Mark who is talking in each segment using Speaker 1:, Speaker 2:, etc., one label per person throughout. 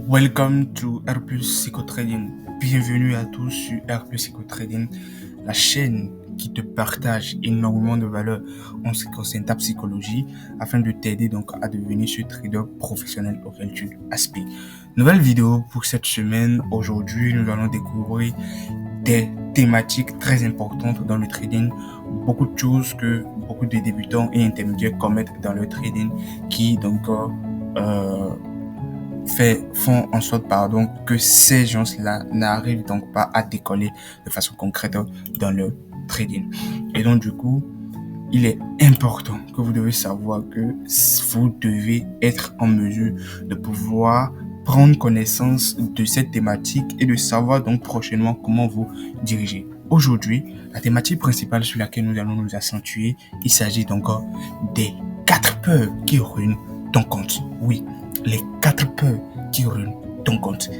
Speaker 1: Welcome to R Plus Psycho Trading. Bienvenue à tous sur R Plus Psycho Trading, la chaîne qui te partage énormément de valeur en ce qui concerne ta psychologie afin de t'aider donc à devenir ce trader professionnel auquel tu aspires. Nouvelle vidéo pour cette semaine. Aujourd'hui, nous allons découvrir des thématiques très importantes dans le trading, beaucoup de choses que beaucoup de débutants et intermédiaires commettent dans le trading qui donc font en sorte que ces gens-là n'arrivent donc pas à décoller de façon concrète dans le trading. Et donc du coup, il est important que vous devez savoir que vous devez être en mesure de pouvoir prendre connaissance de cette thématique et de savoir donc prochainement comment vous diriger. Aujourd'hui, la thématique principale sur laquelle nous allons nous accentuer, il s'agit donc des 4 peurs qui ruinent ton compte. Oui, les 4 peurs qui ruinent ton compte.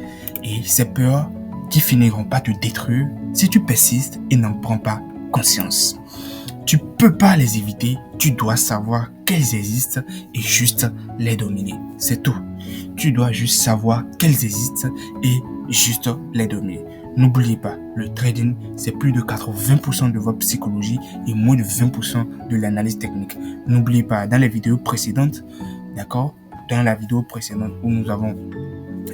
Speaker 1: Et ces peurs qui finiront par te détruire si tu persistes et n'en prends pas conscience. Tu peux pas les éviter, tu dois savoir qu'elles existent et juste les dominer. C'est tout. Tu dois juste savoir qu'elles existent et juste les dominer. N'oubliez pas, le trading, c'est plus de 80% de votre psychologie et moins de 20% de l'analyse technique. N'oubliez pas, dans les vidéos précédentes, d'accord, dans la vidéo précédente où nous avons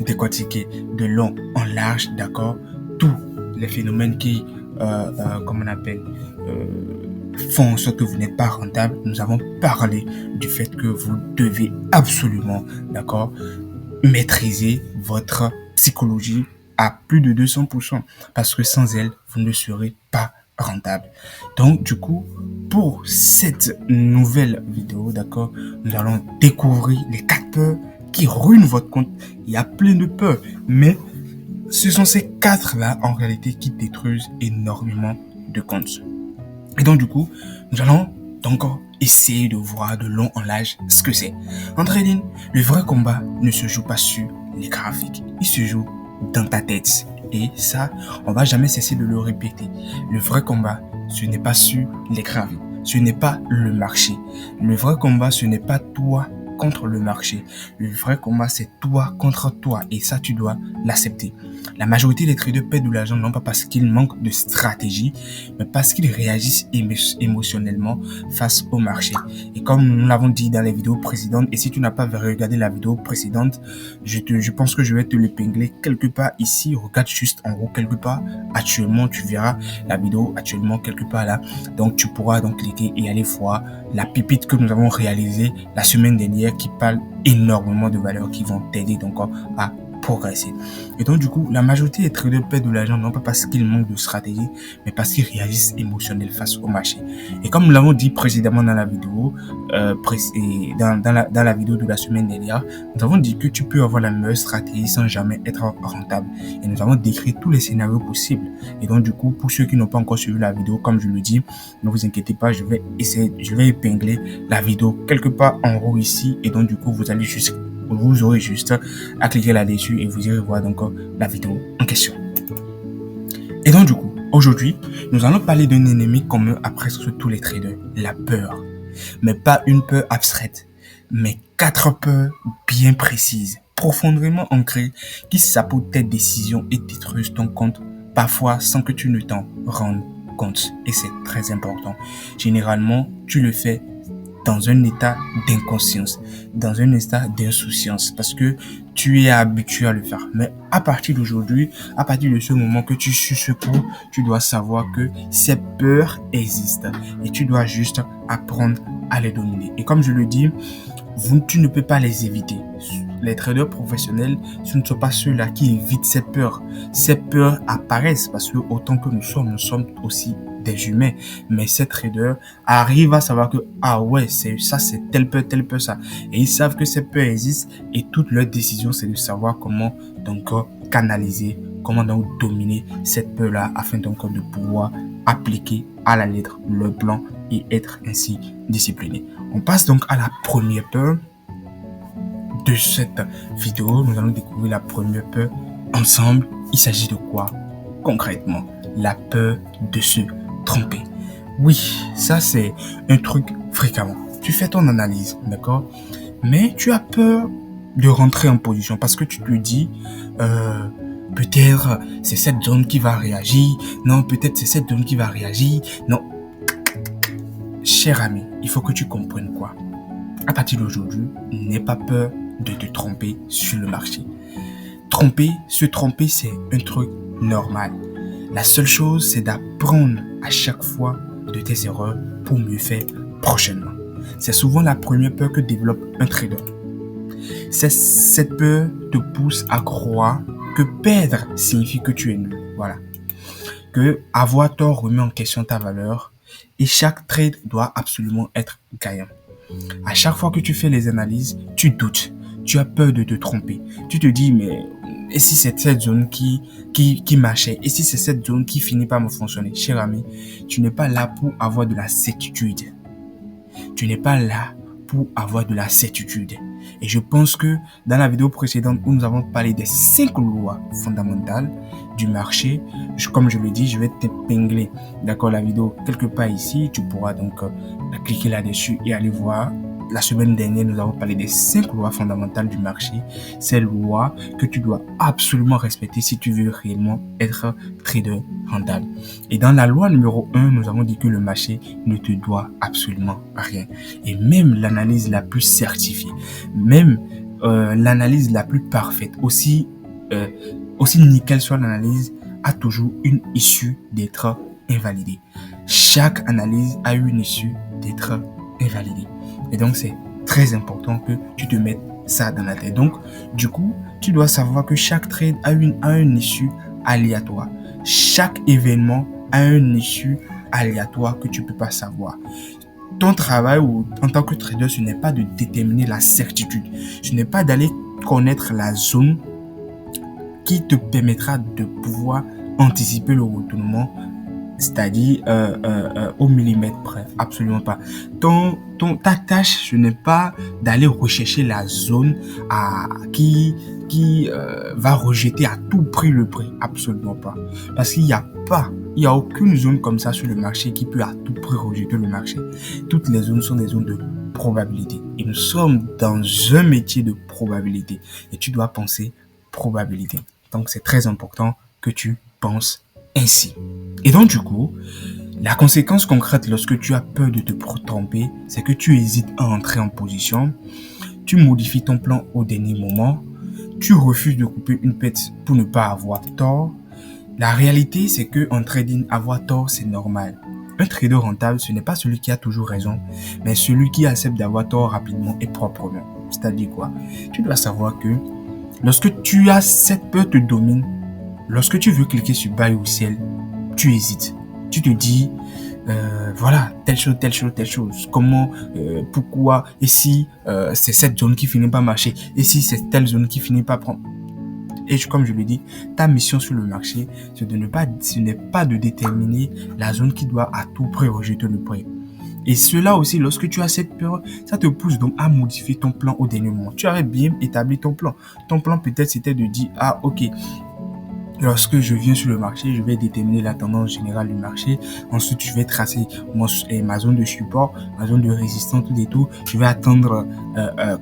Speaker 1: décortiqué de long en large, d'accord, tous les phénomènes qui, font en sorte que vous n'êtes pas rentable, nous avons parlé du fait que vous devez absolument, d'accord, maîtriser votre psychologie à plus de 200% parce que sans elle, vous ne serez pas rentable. Donc, du coup, pour cette nouvelle vidéo, d'accord, nous allons découvrir les 4 peurs qui ruinent votre compte. Il y a plein de peurs, mais ce sont ces 4-là, en réalité, qui détruisent énormément de comptes. Et donc, du coup, nous allons donc essayer de voir de long en large ce que c'est. En trading, le vrai combat ne se joue pas sur les graphiques. Il se joue dans ta tête. Et ça, on va jamais cesser de le répéter. Le vrai combat, ce n'est pas sur les graphiques. Ce n'est pas le marché. Le vrai combat, ce n'est pas toi contre le marché. Le vrai combat, c'est toi contre toi. Et ça, tu dois l'accepter. La majorité des traders perdent de l'argent non pas parce qu'ils manquent de stratégie, mais parce qu'ils réagissent émotionnellement face au marché. Et comme nous l'avons dit dans les vidéos précédentes, et si tu n'as pas regardé la vidéo précédente, je pense que je vais te l'épingler quelque part ici. Regarde juste en haut quelque part. Actuellement, tu verras la vidéo actuellement quelque part là. Donc, tu pourras donc cliquer et aller voir la pépite que nous avons réalisée la semaine dernière qui parle énormément de valeurs qui vont t'aider donc à progresser. Et donc, du coup, la majorité des traders perdent de l'argent non pas parce qu'ils manquent de stratégie, mais parce qu'ils réagissent émotionnellement face au marché. Et comme nous l'avons dit précédemment dans la vidéo, dans la vidéo de la semaine dernière, nous avons dit que tu peux avoir la meilleure stratégie sans jamais être rentable. Et nous avons décrit tous les scénarios possibles. Et donc, du coup, pour ceux qui n'ont pas encore suivi la vidéo, comme je le dis, ne vous inquiétez pas, je vais épingler la vidéo quelque part en haut ici. Et donc, du coup, vous aurez juste à cliquer là-dessus et vous irez voir donc la vidéo en question. Et donc du coup, aujourd'hui, nous allons parler d'un ennemi commun à presque tous les traders, la peur. Mais pas une peur abstraite, mais 4 peurs bien précises, profondément ancrées, qui sabotent tes décisions et détruisent ton compte, parfois sans que tu ne t'en rendes compte. Et c'est très important. Généralement, tu le fais dans un état d'inconscience, dans un état d'insouciance, parce que tu es habitué à le faire. Mais à partir d'aujourd'hui, à partir de ce moment que tu suis ce cours, tu dois savoir que ces peurs existent et tu dois juste apprendre à les dominer. Et comme je le dis, tu ne peux pas les éviter. Les traders professionnels, ce ne sont pas ceux-là qui évitent ces peurs. Ces peurs apparaissent parce que autant que nous sommes aussi des humains. Mais ces traders arrivent à savoir que, ah ouais, c'est telle peur, ça. Et ils savent que ces peurs existent et toute leur décision, c'est de savoir comment donc canaliser, comment donc dominer cette peur-là afin donc de pouvoir appliquer à la lettre le plan et être ainsi discipliné. On passe donc à la première peur de cette vidéo. Nous allons découvrir la première peur ensemble. Il s'agit de quoi concrètement? La peur de se tromper. Oui, ça c'est un truc fréquemment. Tu fais ton analyse, d'accord? Mais tu as peur de rentrer en position parce que tu te dis, peut-être c'est cette zone qui va réagir, non, peut-être c'est cette zone qui va réagir, non. Cher ami, il faut que tu comprennes quoi. À partir d'aujourd'hui, n'aie pas peur de te tromper sur le marché. Se tromper, c'est un truc normal. La seule chose, c'est d'apprendre à chaque fois de tes erreurs pour mieux faire prochainement. C'est souvent la première peur que développe un trader. Cette peur te pousse à croire que perdre signifie que tu es nul. Voilà. Que avoir tort remet en question ta valeur et chaque trade doit absolument être gagnant. À chaque fois que tu fais les analyses, tu doutes. Tu as peur de te tromper. Tu te dis, mais et si c'est cette zone qui marchait? Et si c'est cette zone qui finit par me fonctionner? Cher ami, tu n'es pas là pour avoir de la certitude. Tu n'es pas là pour avoir de la certitude. Et je pense que dans la vidéo précédente où nous avons parlé des 5 lois fondamentales du marché, comme je le dis, je vais t'épingler, d'accord, la vidéo quelque part ici. Tu pourras donc cliquer là-dessus et aller voir. La semaine dernière, nous avons parlé des 5 lois fondamentales du marché. Ces lois que tu dois absolument respecter si tu veux réellement être trader rentable. Et dans la loi numéro 1, nous avons dit que le marché ne te doit absolument rien. Et même l'analyse la plus certifiée, même l'analyse la plus parfaite, aussi nickel soit l'analyse, a toujours une issue d'être invalidée. Chaque analyse a une issue d'être invalidée. Et donc, c'est très important que tu te mettes ça dans la tête. Donc, du coup, tu dois savoir que chaque trade a une issue aléatoire. Chaque événement a une issue aléatoire que tu peux pas savoir. Ton travail en tant que trader, ce n'est pas de déterminer la certitude. Ce n'est pas d'aller connaître la zone qui te permettra de pouvoir anticiper le retournement, c'est-à-dire au millimètre près. Absolument pas. Ta tâche, ce n'est pas d'aller rechercher la zone qui va rejeter à tout prix le prix. Absolument pas. Parce qu'il n'y a aucune zone comme ça sur le marché qui peut à tout prix rejeter le marché. Toutes les zones sont des zones de probabilité. Et nous sommes dans un métier de probabilité. Et tu dois penser probabilité. Donc, c'est très important que tu penses ainsi. Et donc, du coup, la conséquence concrète lorsque tu as peur de te tromper, c'est que tu hésites à entrer en position, tu modifies ton plan au dernier moment, tu refuses de couper une perte pour ne pas avoir tort. La réalité, c'est que en trading, avoir tort, c'est normal. Un trader rentable, ce n'est pas celui qui a toujours raison, mais celui qui accepte d'avoir tort rapidement et proprement. C'est-à-dire quoi? Tu dois savoir que lorsque tu as cette peur te domine, lorsque tu veux cliquer sur buy ou sell, tu hésites. Tu te dis, voilà, telle chose. Comment, pourquoi, et si c'est cette zone qui finit par marcher, et si c'est telle zone qui finit par prendre. Et comme je le dis, ta mission sur le marché, ce n'est pas de déterminer la zone qui doit à tout prix rejeter le prix. Et cela aussi, lorsque tu as cette peur, ça te pousse donc à modifier ton plan au dernier moment. Tu avais bien établi ton plan. Ton plan peut-être c'était de dire, ah ok, lorsque je viens sur le marché, je vais déterminer la tendance générale du marché. Ensuite, je vais tracer ma zone de support, ma zone de résistance, tout et tout. Je vais attendre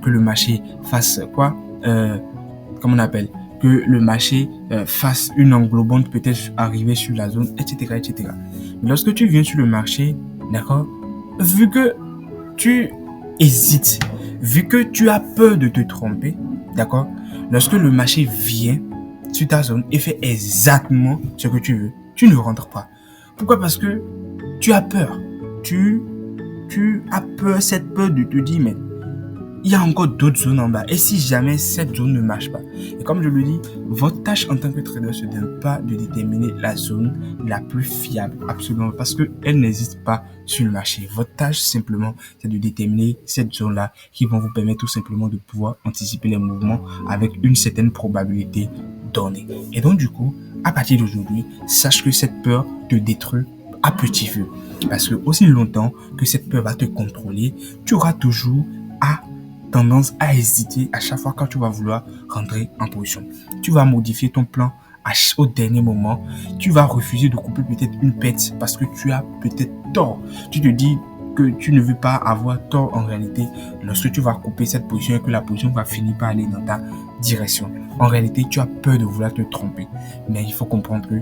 Speaker 1: que le marché fasse quoi? Comment on appelle? Que le marché fasse une englobante, peut-être arriver sur la zone, etc., etc. Mais lorsque tu viens sur le marché, d'accord, vu que tu hésites, vu que tu as peur de te tromper, d'accord, lorsque le marché vient sur ta zone et fait exactement ce que tu veux, tu ne rentres pas. Pourquoi? Parce que tu as peur. Tu as peur, cette peur de te dire, mais il y a encore d'autres zones en bas. Et si jamais cette zone ne marche pas? Et comme je le dis, votre tâche en tant que trader, ce n'est pas de déterminer la zone la plus fiable, absolument, parce qu'elle n'existe pas sur le marché. Votre tâche, simplement, c'est de déterminer cette zone-là qui vont vous permettre tout simplement de pouvoir anticiper les mouvements avec une certaine probabilité donnée. Et donc, du coup, à partir d'aujourd'hui, sache que cette peur te détruit à petit feu. Parce que aussi longtemps que cette peur va te contrôler, tu auras toujours tendance à hésiter à chaque fois quand tu vas vouloir rentrer en position. Tu vas modifier ton plan au dernier moment. Tu vas refuser de couper peut-être une perte parce que tu as peut-être tort. Tu te dis, que tu ne veux pas avoir tort en réalité lorsque tu vas couper cette position et que la position va finir par aller dans ta direction. En réalité, tu as peur de vouloir te tromper. Mais il faut comprendre que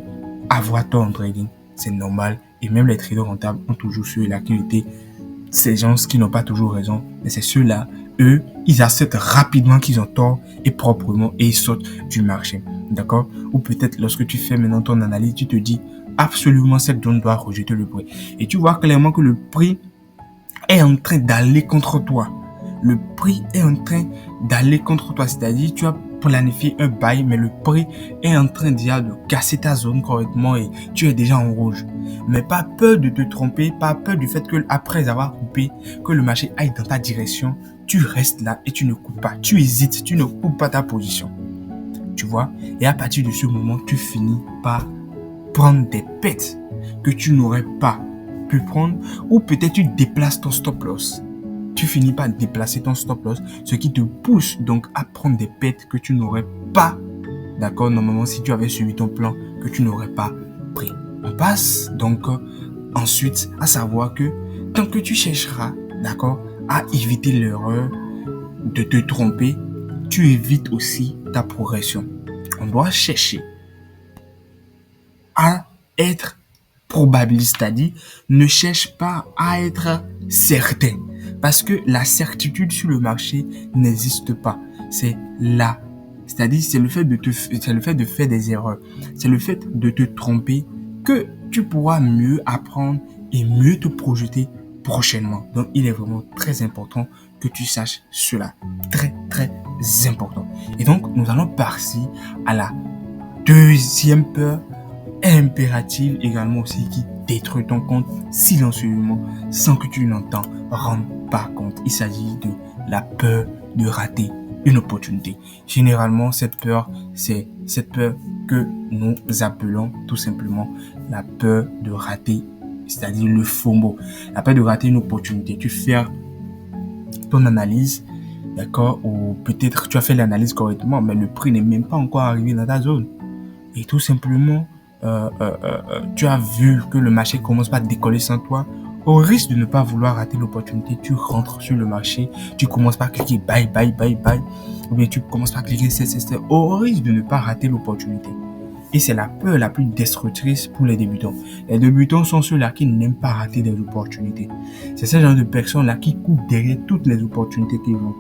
Speaker 1: avoir tort en trading, c'est normal. Et même les traders rentables ont toujours ceux-là qui étaient ces gens qui n'ont pas toujours raison. Mais c'est ceux-là, eux, ils acceptent rapidement qu'ils ont tort et proprement et ils sautent du marché. D'accord? Ou peut-être lorsque tu fais maintenant ton analyse, tu te dis absolument cette zone doit rejeter le prix. Et tu vois clairement que le prix est en train d'aller contre toi. Le prix est en train d'aller contre toi. C'est-à-dire, tu as planifié un buy, mais le prix est en train déjà de casser ta zone correctement et tu es déjà en rouge. Mais pas peur de te tromper, pas peur du fait que après avoir coupé, que le marché aille dans ta direction, tu restes là et tu ne coupes pas. Tu hésites, tu ne coupes pas ta position. Tu vois? Et à partir de ce moment, tu finis par prendre des pets que tu n'aurais pas pu prendre, ou peut-être tu déplaces ton stop loss. Tu finis par déplacer ton stop loss, ce qui te pousse donc à prendre des pets que tu n'aurais pas, d'accord, normalement si tu avais suivi ton plan, que tu n'aurais pas pris. On passe donc ensuite à savoir que tant que tu chercheras, d'accord, à éviter l'erreur de te tromper, tu évites aussi ta progression. On doit chercher à être probabiliste, c'est-à-dire ne cherche pas à être certain, parce que la certitude sur le marché n'existe pas. C'est là, c'est-à-dire c'est le fait de faire des erreurs, c'est le fait de te tromper que tu pourras mieux apprendre et mieux te projeter prochainement. Donc il est vraiment très important que tu saches cela, très très important. Et donc nous allons passer à la deuxième peur impérative également aussi, qui détruit ton compte silencieusement sans que tu n'en rendes pas compte. Il s'agit de la peur de rater une opportunité. Généralement, cette peur, c'est cette peur que nous appelons tout simplement la peur de rater, c'est-à-dire le FOMO. La peur de rater une opportunité. Tu fais ton analyse, d'accord, ou peut-être tu as fait l'analyse correctement, mais le prix n'est même pas encore arrivé dans ta zone. Et tout simplement, tu as vu que le marché commence par décoller sans toi. Au risque de ne pas vouloir rater l'opportunité, tu rentres sur le marché, tu commences par cliquer buy, buy, buy, buy, ou bien tu commences par cliquer c'est, au risque de ne pas rater l'opportunité. Et c'est la peur la plus destructrice pour les débutants. Les débutants sont ceux-là qui n'aiment pas rater des opportunités. C'est ce genre de personnes-là qui courent derrière toutes les opportunités qu'ils ont.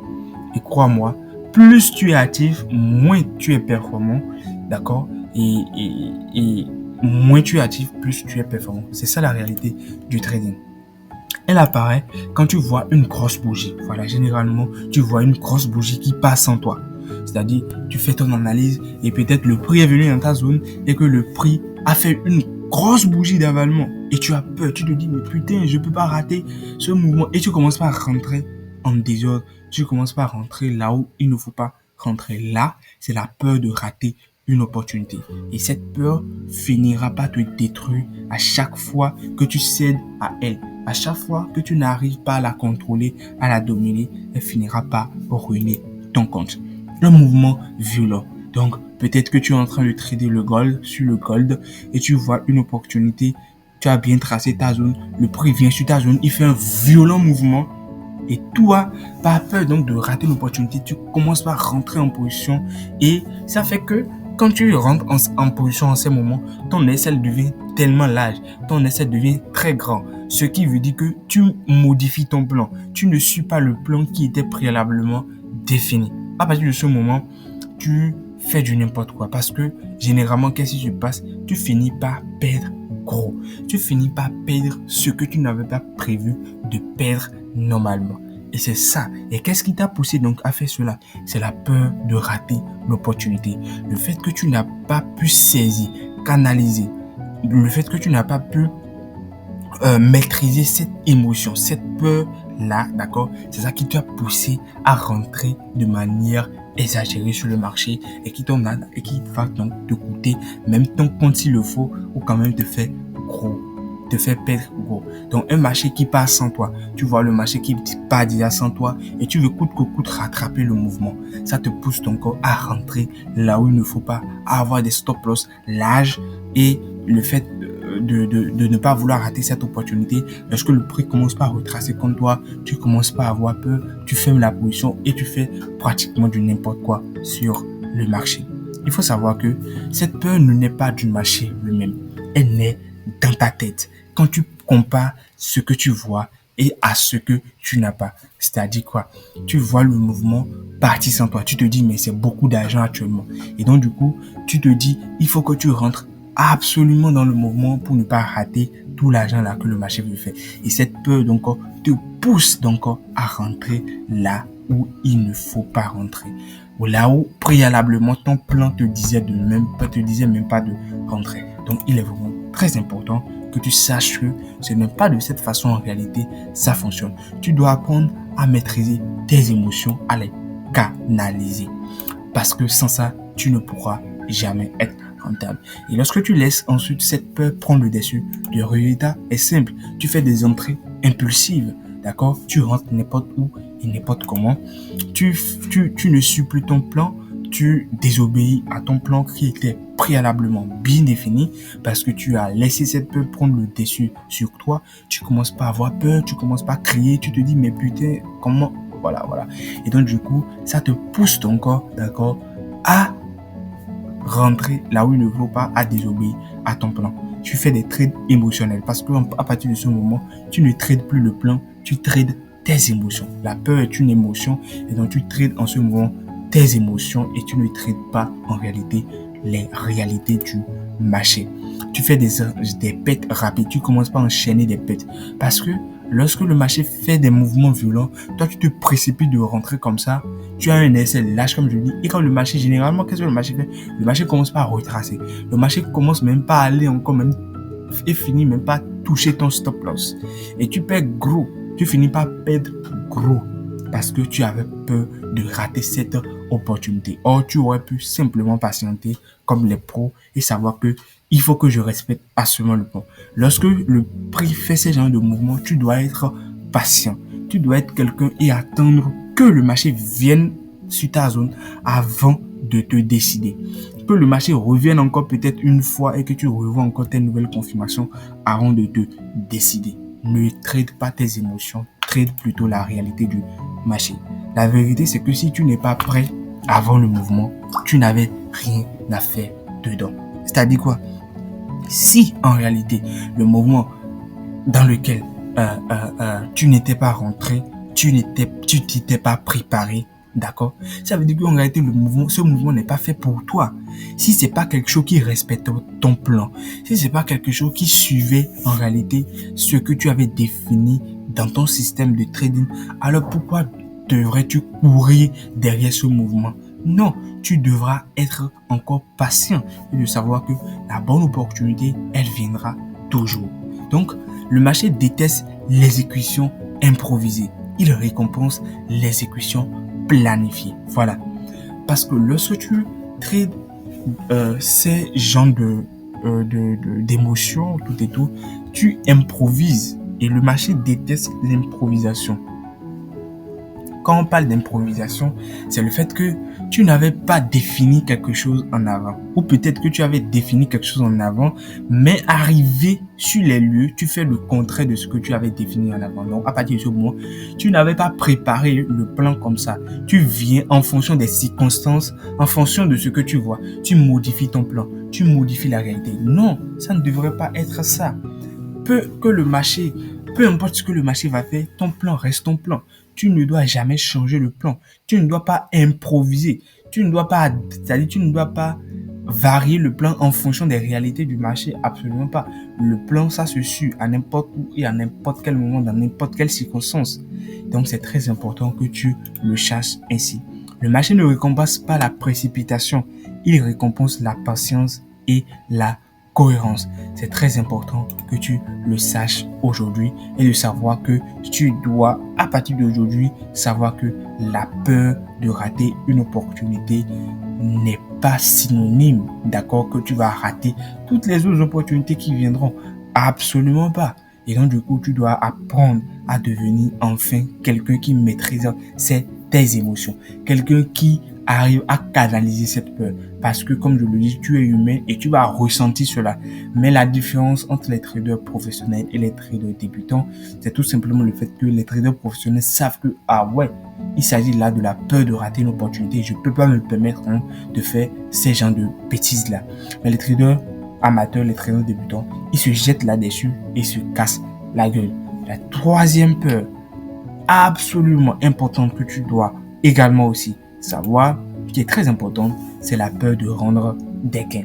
Speaker 1: Et crois-moi, plus tu es actif, moins tu es performant, d'accord? Et moins tu es actif, plus tu es performant. C'est ça la réalité du trading. Elle apparaît quand tu vois une grosse bougie. Voilà, généralement, tu vois une grosse bougie qui passe en toi. C'est-à-dire, tu fais ton analyse et peut-être le prix est venu dans ta zone et que le prix a fait une grosse bougie d'avalement. Et tu as peur, tu te dis, mais putain, je peux pas rater ce mouvement. Et tu commences par rentrer en désordre. Tu commences par rentrer là où il ne faut pas rentrer. Là, c'est la peur de rater une opportunité. Et cette peur finira par te détruire à chaque fois que tu cèdes à elle. À chaque fois que tu n'arrives pas à la contrôler, à la dominer, elle finira par ruiner ton compte. Un mouvement violent. Donc, peut-être que tu es en train de trader le gold sur le gold et tu vois une opportunité. Tu as bien tracé ta zone. Le prix vient sur ta zone. Il fait un violent mouvement. Et toi, pas peur donc de rater l'opportunité, tu commences par rentrer en position. Et ça fait que quand tu rentres en position en ces moments, ton aisselle devient tellement large, ton aisselle devient très grand. Ce qui veut dire que tu modifies ton plan. Tu ne suis pas le plan qui était préalablement défini. À partir de ce moment, tu fais du n'importe quoi. Parce que généralement, qu'est-ce qui se passe? Tu finis par perdre gros. Tu finis par perdre ce que tu n'avais pas prévu de perdre normalement. Et c'est ça. Et qu'est-ce qui t'a poussé donc à faire cela? C'est la peur de rater l'opportunité. Le fait que tu n'as pas pu saisir, canaliser. Le fait que tu n'as pas pu maîtriser cette émotion, cette peur-là, d'accord? C'est ça qui t'a poussé à rentrer de manière exagérée sur le marché et qui va donc te coûter même ton compte s'il le faut ou quand même te faire gros. Te fait perdre gros. Donc un marché qui passe sans toi, tu vois le marché qui part déjà sans toi et tu veux coûte que coûte rattraper le mouvement. Ça te pousse ton corps à rentrer là où il ne faut pas, à avoir des stop loss larges et le fait de ne pas vouloir rater cette opportunité, lorsque le prix commence par retracer contre toi, tu commences par avoir peur, tu fermes la position et tu fais pratiquement du n'importe quoi sur le marché. Il faut savoir que cette peur ne naît pas du marché lui-même, elle naît dans ta tête. Quand tu compares ce que tu vois et à ce que tu n'as pas. C'est-à-dire quoi? Tu vois le mouvement partir sans toi. Tu te dis, mais c'est beaucoup d'argent actuellement. Et donc, du coup, tu te dis, il faut que tu rentres absolument dans le mouvement pour ne pas rater tout l'argent là que le marché veut faire. Et cette peur, donc, te pousse donc à rentrer là où il ne faut pas rentrer. Ou là où, préalablement, ton plan te disait même pas de rentrer. Donc, il est vraiment très important que tu saches que ce n'est pas de cette façon en réalité ça fonctionne. Tu dois apprendre à maîtriser tes émotions, à les canaliser. Parce que sans ça, tu ne pourras jamais être rentable. Et lorsque tu laisses ensuite cette peur prendre le dessus, le résultat est simple. Tu fais des entrées impulsives. D'accord? Tu rentres n'importe où et n'importe comment. Tu ne suis plus ton plan. Tu désobéis à ton plan qui était préalablement bien défini parce que tu as laissé cette peur prendre le dessus sur toi. Tu commences pas à avoir peur, tu commences pas à crier, tu te dis mais putain, comment? Voilà. Et donc du coup, ça te pousse ton corps, d'accord, à rentrer là où il ne faut pas, à désobéir à ton plan. Tu fais des trades émotionnels parce que à partir de ce moment, tu ne trades plus le plan, tu trades tes émotions. La peur est une émotion et donc tu trades en ce moment tes émotions et tu ne traites pas en réalité les réalités du marché. Tu fais des bêtes rapides, tu commences pas à enchaîner des bêtes parce que lorsque le marché fait des mouvements violents, toi tu te précipites de rentrer comme ça, tu as un essai lâche comme je dis et quand le marché, généralement, qu'est-ce que le marché fait? Le marché commence pas à retracer, le marché commence même pas à aller encore même et finit même pas à toucher ton stop loss et tu perds gros, tu finis par perdre gros parce que tu avais peur de rater cette opportunité. Or, tu aurais pu simplement patienter comme les pros et savoir que il faut que je respecte absolument le plan. Lorsque le prix fait ce genre de mouvement, tu dois être patient. Tu dois être quelqu'un et attendre que le marché vienne sur ta zone avant de te décider. Que le marché revienne encore peut-être une fois et que tu revois encore tes nouvelles confirmations avant de te décider. Ne trade pas tes émotions, trade plutôt la réalité du marché. La vérité, c'est que si tu n'es pas prêt avant le mouvement, tu n'avais rien à faire dedans. C'est-à-dire quoi? Si en réalité, le mouvement dans lequel tu n'étais pas rentré, tu t'étais pas préparé, d'accord? Ça veut dire qu'en réalité, ce mouvement n'est pas fait pour toi. Si c'est pas quelque chose qui respecte ton plan, si c'est pas quelque chose qui suivait en réalité ce que tu avais défini dans ton système de trading, alors pourquoi devrais-tu courir derrière ce mouvement? Non, tu devras être encore patient et de savoir que la bonne opportunité, elle viendra toujours. Donc, le marché déteste l'exécution improvisée. Il récompense l'exécution planifiée. Voilà. Parce que lorsque tu trades ces genres d'émotions, tout et tout, tu improvises. Et le marché déteste l'improvisation. Quand on parle d'improvisation, c'est le fait que tu n'avais pas défini quelque chose en avant. Ou peut-être que tu avais défini quelque chose en avant, mais arrivé sur les lieux, tu fais le contraire de ce que tu avais défini en avant. Donc, à partir de ce moment, tu n'avais pas préparé le plan comme ça. Tu viens en fonction des circonstances, en fonction de ce que tu vois. Tu modifies ton plan, tu modifies la réalité. Non, ça ne devrait pas être ça. Peu importe ce que le marché va faire, ton plan reste ton plan. Tu ne dois jamais changer le plan. Tu ne dois pas improviser. Tu ne dois pas varier le plan en fonction des réalités du marché. Absolument pas. Le plan, ça se suit à n'importe où et à n'importe quel moment, dans n'importe quelle circonstance. Donc, c'est très important que tu le saches ainsi. Le marché ne récompense pas la précipitation. Il récompense la patience et la cohérence. C'est très important que tu le saches aujourd'hui et de savoir que tu dois, à partir d'aujourd'hui, savoir que la peur de rater une opportunité n'est pas synonyme, d'accord, que tu vas rater toutes les autres opportunités qui viendront. Absolument pas. Et donc, du coup, tu dois apprendre à devenir enfin quelqu'un qui maîtrise tes émotions. Quelqu'un qui arrive à canaliser cette peur. Parce que, comme je le dis, tu es humain et tu vas ressentir cela. Mais la différence entre les traders professionnels et les traders débutants, c'est tout simplement le fait que les traders professionnels savent que, ah ouais, il s'agit là de la peur de rater une opportunité. Je ne peux pas me permettre de faire ces genres de bêtises-là. Mais les traders amateurs, les traders débutants, ils se jettent là-dessus et se cassent la gueule. La troisième peur absolument importante que tu dois également aussi savoir, qui est très importante, c'est la peur de rendre des gains.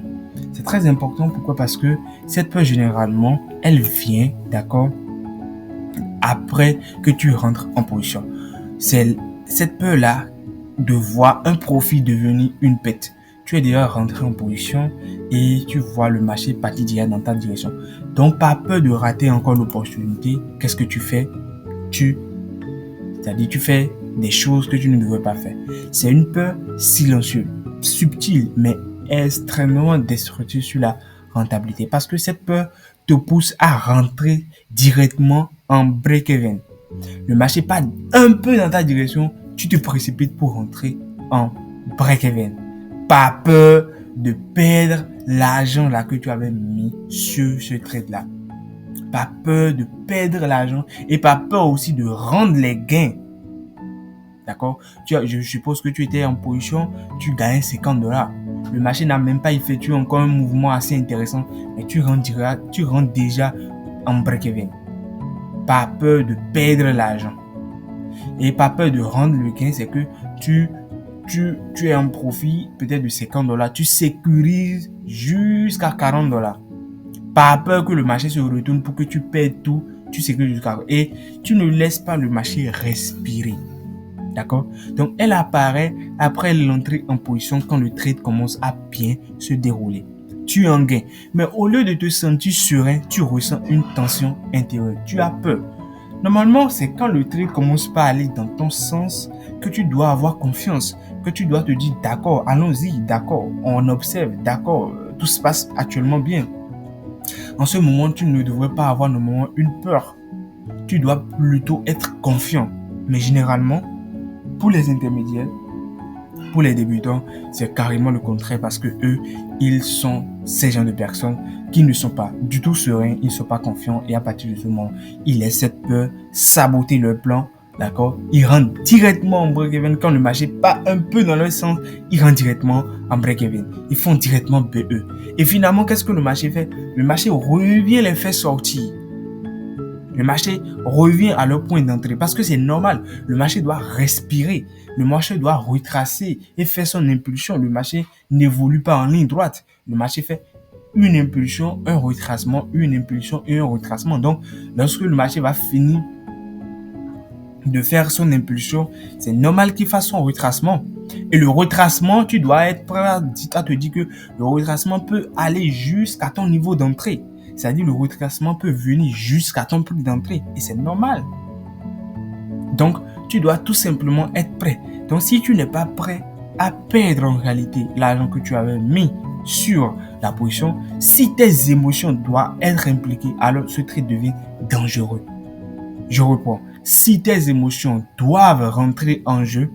Speaker 1: C'est très important, pourquoi? Parce que cette peur, généralement, elle vient, d'accord, après que tu rentres en position. C'est cette peur-là de voir un profit devenir une perte. Tu es déjà rentré en position et tu vois le marché partir déjà dans ta direction. Donc, pas peur de rater encore l'opportunité, qu'est-ce que tu fais? C'est-à-dire, tu fais des choses que tu ne devrais pas faire. C'est une peur silencieuse, subtile, mais extrêmement destructrice sur la rentabilité. Parce que cette peur te pousse à rentrer directement en break-even. Le marché part un peu dans ta direction, tu te précipites pour rentrer en break-even. Pas peur de perdre l'argent là que tu avais mis sur ce trade-là. Pas peur de perdre l'argent et pas peur aussi de rendre les gains. D'accord? Je suppose que tu étais en position, tu gagnais $50. Le marché n'a même pas effectué encore un mouvement assez intéressant, mais tu rentres déjà en break-even. Pas peur de perdre l'argent. Et pas peur de rendre le gain, c'est que tu es en profit peut-être de $50, tu sécurises jusqu'à $40. Pas peur que le marché se retourne pour que tu perdes tout, tu sécurises jusqu'à $40. Et tu ne laisses pas le marché respirer. D'accord? Donc, elle apparaît après l'entrée en position quand le trade commence à bien se dérouler. Tu es en gain. Mais au lieu de te sentir serein, tu ressens une tension intérieure. Tu as peur. Normalement, c'est quand le trade commence pas à aller dans ton sens que tu dois avoir confiance, que tu dois te dire d'accord, allons-y, d'accord, on observe, d'accord, tout se passe actuellement bien. En ce moment, tu ne devrais pas avoir normalement une peur. Tu dois plutôt être confiant. Mais généralement, pour les intermédiaires, pour les débutants, c'est carrément le contraire parce que eux, ils sont ces gens de personnes qui ne sont pas du tout sereins, ils ne sont pas confiants et à partir de ce moment, ils laissent cette peur saboter leur plan, d'accord? Ils rentrent directement en break-even quand le marché part un peu dans leur sens, ils rentrent directement en break-even. Ils font directement BE. Et finalement, qu'est-ce que le marché fait? Le marché revient les faire sortir. Le marché revient à leur point d'entrée parce que c'est normal. Le marché doit respirer. Le marché doit retracer et faire son impulsion. Le marché n'évolue pas en ligne droite. Le marché fait une impulsion, un retracement, une impulsion et un retracement. Donc, lorsque le marché va finir de faire son impulsion, c'est normal qu'il fasse son retracement. Et le retracement, tu dois être prêt à te dire que le retracement peut aller jusqu'à ton niveau d'entrée. C'est-à-dire le retracement peut venir jusqu'à ton prix d'entrée et c'est normal. Donc, tu dois tout simplement être prêt. Donc, si tu n'es pas prêt à perdre en réalité l'argent que tu avais mis sur la position, si tes émotions doivent être impliquées, alors ce trade devient dangereux. Je reprends. Si tes émotions doivent rentrer en jeu,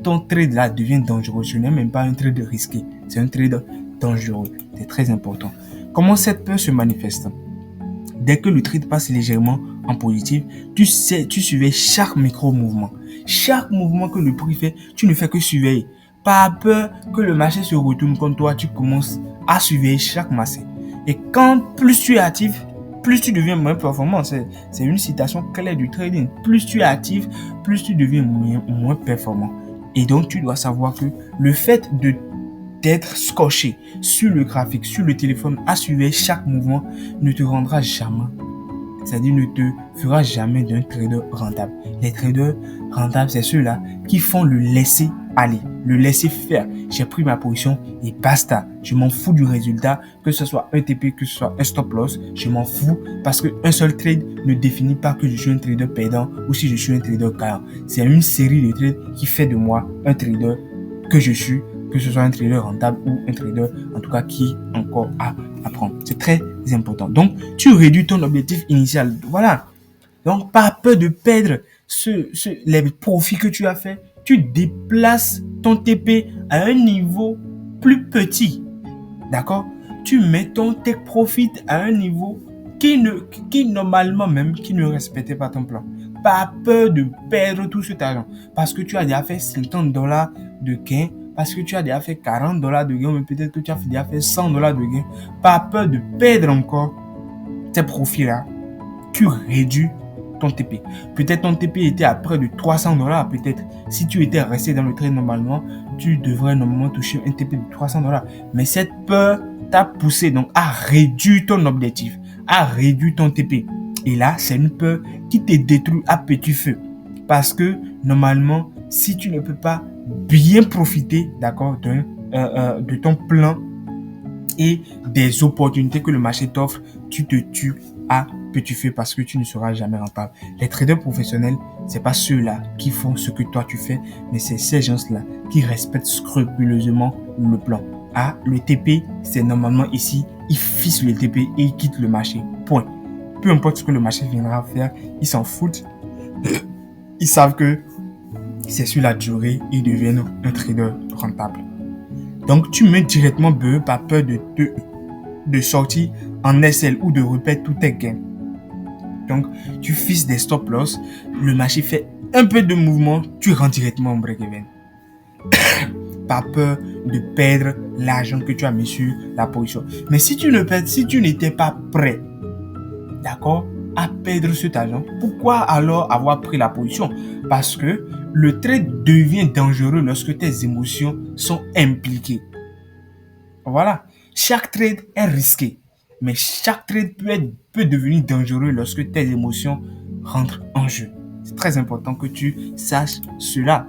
Speaker 1: ton trade là devient dangereux. Ce n'est même pas un trade risqué, c'est un trade dangereux. C'est très important. Comment cette peur se manifeste? Dès que le trade passe légèrement en positif, tu surveilles chaque micro-mouvement. Chaque mouvement que le prix fait, tu ne fais que surveiller. Pas peur que le marché se retourne contre toi, tu commences à surveiller chaque marché. Et quand plus tu es actif, plus tu deviens moins performant. C'est une citation claire du trading. Plus tu es actif, plus tu deviens moins performant. Et donc, tu dois savoir que le fait d'être scotché sur le graphique, sur le téléphone, à suivre chaque mouvement, ne te rendra jamais. C'est-à-dire ne te fera jamais d'un trader rentable. Les traders rentables, c'est ceux-là qui font le laisser aller, le laisser faire. J'ai pris ma position et basta. Je m'en fous du résultat, que ce soit un TP, que ce soit un stop loss, je m'en fous parce qu'un seul trade ne définit pas que je suis un trader perdant ou si je suis un trader gagnant. C'est une série de trades qui fait de moi un trader que je suis, que ce soit un trader rentable ou un trader en tout cas qui encore à apprendre. C'est très important. Donc, tu réduis ton objectif initial. Voilà. Donc, pas peur de perdre les profits que tu as fait. Tu déplaces ton TP à un niveau plus petit. D'accord? Tu mets ton take profit à un niveau qui normalement même, qui ne respectait pas ton plan. Pas peur de perdre tout cet argent. Parce que tu as déjà fait $50 de gain. Parce que tu as déjà fait $40 de gain. Mais peut-être que tu as déjà fait $100 de gain. Pas peur de perdre encore tes profits-là. Tu réduis ton TP. Peut-être ton TP était à près de $300. Peut-être si tu étais resté dans le trade normalement, tu devrais normalement toucher un TP de $300. Mais cette peur t'a poussé donc à réduire ton objectif, à réduire ton TP. Et là, c'est une peur qui te détruit à petit feu. Parce que normalement, si tu ne peux pas bien profiter, d'accord, de ton plan et des opportunités que le marché t'offre, tu te tues à petit feu parce que tu ne seras jamais rentable. Les traders professionnels, c'est pas ceux-là qui font ce que toi tu fais, mais c'est ces gens-là qui respectent scrupuleusement le plan. Ah, le TP, c'est normalement ici, ils fixent le TP et ils quittent le marché. Point. Peu importe ce que le marché viendra faire, ils s'en foutent. Ils savent que c'est sur la durée, ils deviennent un trader rentable. Donc, tu mets directement BE par peur de sortir en SL ou de reperdre tous tes gains. Donc, tu fixes des stop loss, le marché fait un peu de mouvement, tu rentres directement en break-even. Pas peur de perdre l'argent que tu as mis sur la position. Mais si tu n'étais pas prêt, d'accord, à perdre cet argent, pourquoi alors avoir pris la position? Parce que le trade devient dangereux lorsque tes émotions sont impliquées. Voilà. Chaque trade est risqué, mais chaque trade peut devenir dangereux lorsque tes émotions rentrent en jeu. C'est très important que tu saches cela.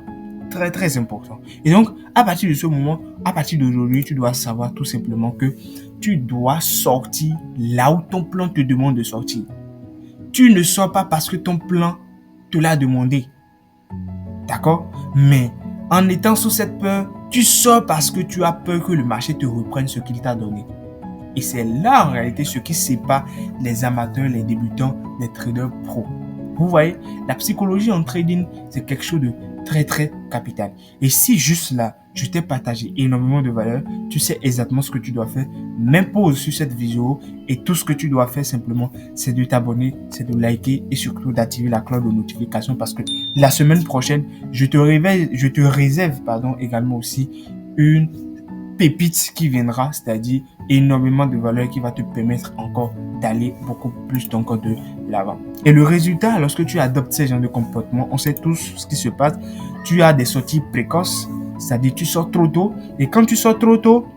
Speaker 1: Très, très important. Et donc, à partir de ce moment, à partir d'aujourd'hui, tu dois savoir tout simplement que tu dois sortir là où ton plan te demande de sortir. Tu ne sors pas parce que ton plan te l'a demandé. D'accord? Mais en étant sous cette peur, tu sors parce que tu as peur que le marché te reprenne ce qu'il t'a donné. Et c'est là en réalité ce qui sépare les amateurs, les débutants, des traders pros. Vous voyez, la psychologie en trading, c'est quelque chose de très très capital. Et si juste là, je t'ai partagé énormément de valeur, tu sais exactement ce que tu dois faire. Même pause sur cette vidéo et tout ce que tu dois faire simplement, c'est de t'abonner, c'est de liker et surtout d'activer la cloche de notification parce que la semaine prochaine, je te réserve également aussi une pépite qui viendra, c'est-à-dire énormément de valeur qui va te permettre encore d'aller beaucoup plus encore de l'avant. Et le résultat, lorsque tu adoptes ces genres de comportements, on sait tous ce qui se passe. Tu as des sorties précoces, c'est-à-dire tu sors trop tôt. Et quand tu sors trop tôt,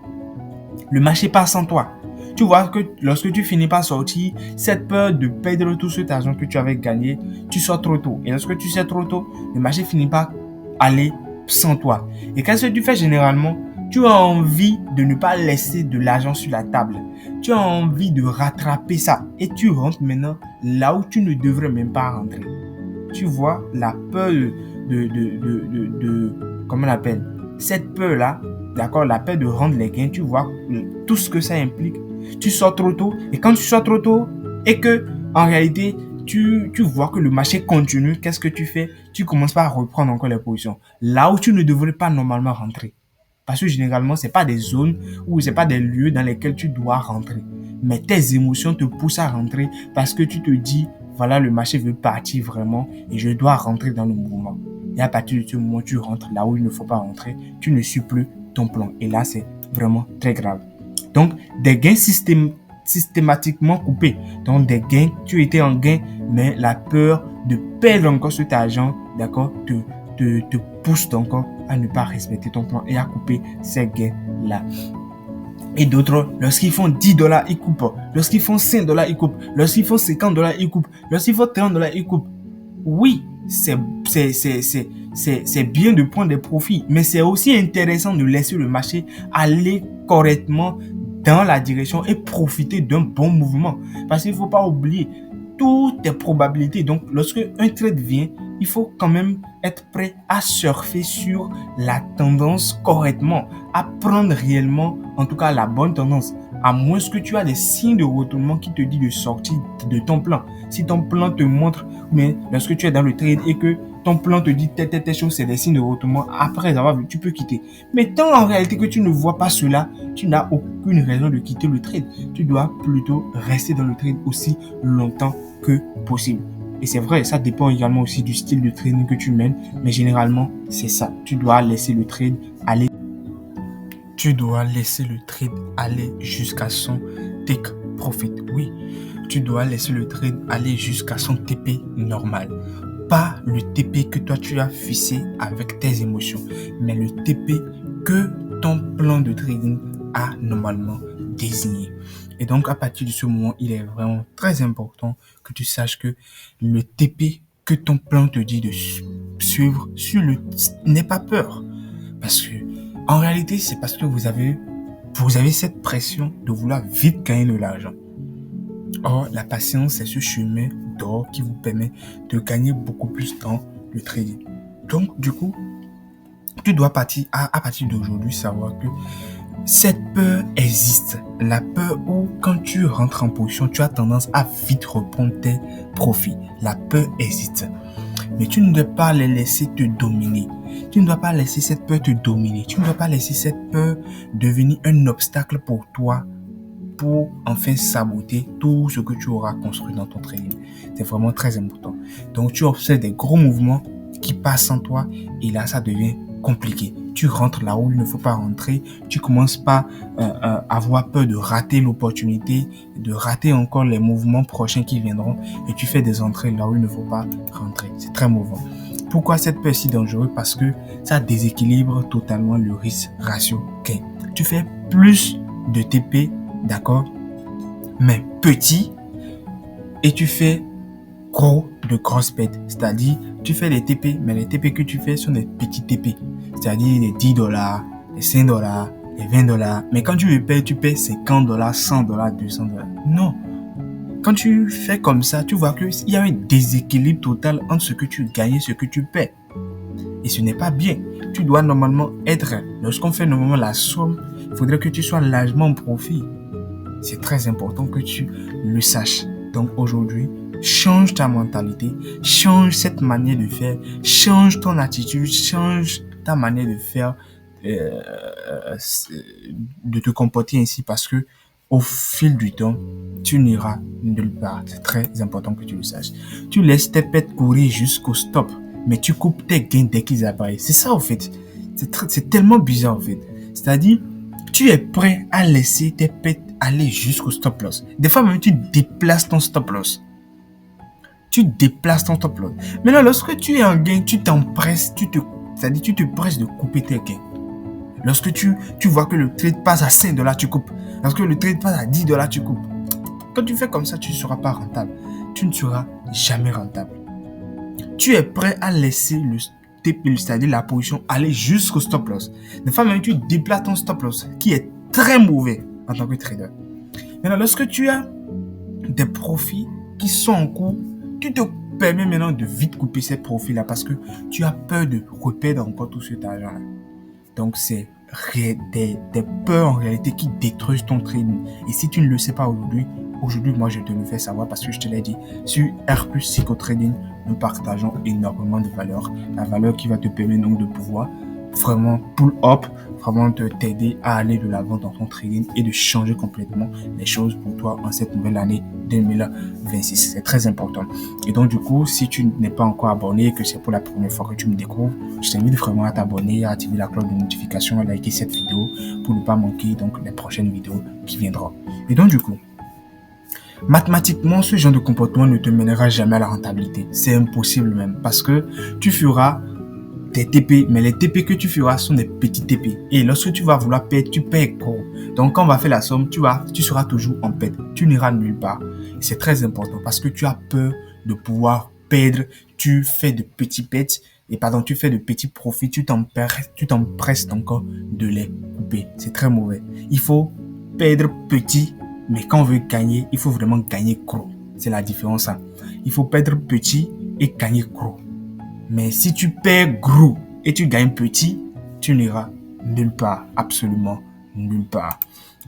Speaker 1: le marché passe sans toi. Tu vois que lorsque tu finis par sortir, cette peur de perdre tout cet argent que tu avais gagné, tu sors trop tôt. Et lorsque tu sors trop tôt, le marché finit par aller sans toi. Et qu'est-ce que tu fais généralement? Tu as envie de ne pas laisser de l'argent sur la table. Tu as envie de rattraper ça. Et tu rentres maintenant là où tu ne devrais même pas rentrer. Tu vois la peur comment on appelle? Cette peur-là, d'accord, la peur de rendre les gains, tu vois tout ce que ça implique. Tu sors trop tôt. Et quand tu sors trop tôt et que, en réalité, tu vois que le marché continue, qu'est-ce que tu fais? Tu commences par reprendre encore les positions. Là où tu ne devrais pas normalement rentrer. Parce que généralement, ce n'est pas des zones ou ce n'est pas des lieux dans lesquels tu dois rentrer. Mais tes émotions te poussent à rentrer parce que tu te dis, voilà, le marché veut partir vraiment et je dois rentrer dans le mouvement. Et à partir de ce moment, tu rentres là où il ne faut pas rentrer. Tu ne suis plus ton plan. Et là, c'est vraiment très grave. Donc, des gains systématiquement coupés. Donc, des gains, tu étais en gain, mais la peur de perdre encore cet argent, d'accord, te pousse encore à ne pas respecter ton plan et à couper ces gains-là. Et d'autres, lorsqu'ils font $10, ils coupent. Lorsqu'ils font $5, ils coupent. Lorsqu'ils font $50, ils coupent. Lorsqu'ils font $30, ils coupent. Oui, c'est bien de prendre des profits, mais c'est aussi intéressant de laisser le marché aller correctement dans la direction et profiter d'un bon mouvement. Parce qu'il ne faut pas oublier toutes les probabilités. Donc, lorsque un trade vient, il faut quand même être prêt à surfer sur la tendance correctement, à prendre réellement, en tout cas, la bonne tendance. À moins que tu as des signes de retournement qui te disent de sortir de ton plan. Si ton plan te montre, mais lorsque tu es dans le trade et que ton plan te dit telle chose, c'est des signes de retournement. Après avoir vu, tu peux quitter. Mais tant en réalité que tu ne vois pas cela, tu n'as aucune raison de quitter le trade. Tu dois plutôt rester dans le trade aussi longtemps que possible. Et c'est vrai, ça dépend également aussi du style de trading que tu mènes. Mais généralement, c'est ça. Tu dois laisser le trade aller. Tu dois laisser le trade aller jusqu'à son take profit. Oui, tu dois laisser le trade aller jusqu'à son TP normal. Pas le TP que toi tu as fixé avec tes émotions, mais le TP que ton plan de trading a normalement désigné. Et donc, à partir de ce moment, il est vraiment très important que tu saches que le TP que ton plan te dit de suivre n'aie pas peur. Parce que, en réalité, c'est parce que vous avez cette pression de vouloir vite gagner de l'argent. Or, la patience, c'est ce chemin d'or qui vous permet de gagner beaucoup plus dans le trading. Donc, du coup, tu dois à partir d'aujourd'hui savoir que cette peur existe. La peur où, quand tu rentres en position, tu as tendance à vite reprendre tes profits. La peur existe. Mais tu ne dois pas les laisser te dominer. Tu ne dois pas laisser cette peur te dominer. Tu ne dois pas laisser cette peur devenir un obstacle pour toi pour enfin saboter tout ce que tu auras construit dans ton trading. C'est vraiment très important. Donc, tu observes des gros mouvements qui passent en toi et là, ça devient compliqué. Tu rentres là où il ne faut pas rentrer. Tu commences pas à avoir peur de rater l'opportunité, de rater encore les mouvements prochains qui viendront et tu fais des entrées là où il ne faut pas rentrer. C'est très mauvais. Pourquoi cette peur est si dangereuse? Parce que ça déséquilibre totalement le risque ratio gain. Tu fais plus de TP, d'accord, mais petit, et tu fais de grosses bêtes. C'est-à-dire, tu fais des TP, mais les TP que tu fais sont des petits TP. C'est-à-dire des $10, des $5, des $20. Mais quand tu le payes, tu payes $50, $100, $200. Non. Quand tu fais comme ça, tu vois qu'il y a un déséquilibre total entre ce que tu gagnes et ce que tu paies. Et ce n'est pas bien. Tu dois normalement être, lorsqu'on fait normalement la somme, il faudrait que tu sois largement en profit. C'est très important que tu le saches. Donc aujourd'hui, change ta mentalité, change cette manière de faire, change ton attitude, change ta manière de faire, de te comporter ainsi parce que au fil du temps, tu n'iras nulle part. C'est très important que tu le saches. Tu laisses tes pets courir jusqu'au stop, mais tu coupes tes gains dès qu'ils apparaissent. C'est ça, en fait. C'est tellement bizarre, en fait. C'est-à-dire, tu es prêt à laisser tes pets aller jusqu'au stop loss. Des fois, même, tu déplaces ton stop loss. Maintenant, lorsque tu es en gain, tu t'empresses, c'est-à-dire, tu te presses de couper tes gains. Lorsque tu vois que le trade passe à $5, tu coupes. Lorsque le trade passe à $10, tu coupes. Quand tu fais comme ça, tu ne seras pas rentable. Tu ne seras jamais rentable. Tu es prêt à laisser le TP, c'est-à-dire la position, aller jusqu'au stop loss. Des fois, même, tu déplaces ton stop loss, qui est très mauvais en tant que trader. Maintenant, lorsque tu as des profits qui sont en cours, tu te permets maintenant de vite couper ces profits-là parce que tu as peur de reperdre encore tout cet argent-là. Donc, c'est des peurs en réalité qui détruisent ton trading. Et si tu ne le sais pas aujourd'hui, moi, je te le fais savoir parce que je te l'ai dit. Sur R+ Psycho Trading, nous partageons énormément de valeurs. La valeur qui va te permettre donc de pouvoir vraiment pull up, vraiment t'aider à aller de l'avant dans ton trading et de changer complètement les choses pour toi en cette nouvelle année 2026. C'est très important. Et donc, du coup, si tu n'es pas encore abonné et que c'est pour la première fois que tu me découvres, je t'invite vraiment à t'abonner, à activer la cloche de notification, à liker cette vidéo pour ne pas manquer donc les prochaines vidéos qui viendront. Et donc, du coup, mathématiquement, ce genre de comportement ne te mènera jamais à la rentabilité. C'est impossible même parce que tu feras des TP, mais les TP que tu feras sont des petits TP. Et lorsque tu vas vouloir perdre, tu perds gros. Donc, quand on va faire la somme, tu seras toujours en perte. Tu n'iras nulle part. C'est très important parce que tu as peur de pouvoir perdre. Tu fais de petits pertes tu fais de petits profits. Tu t'empresses encore de les couper. C'est très mauvais. Il faut perdre petit, mais quand on veut gagner, il faut vraiment gagner gros. C'est la différence. Il faut perdre petit et gagner gros. Mais si tu perds gros et tu gagnes petit, tu n'iras nulle part, absolument nulle part.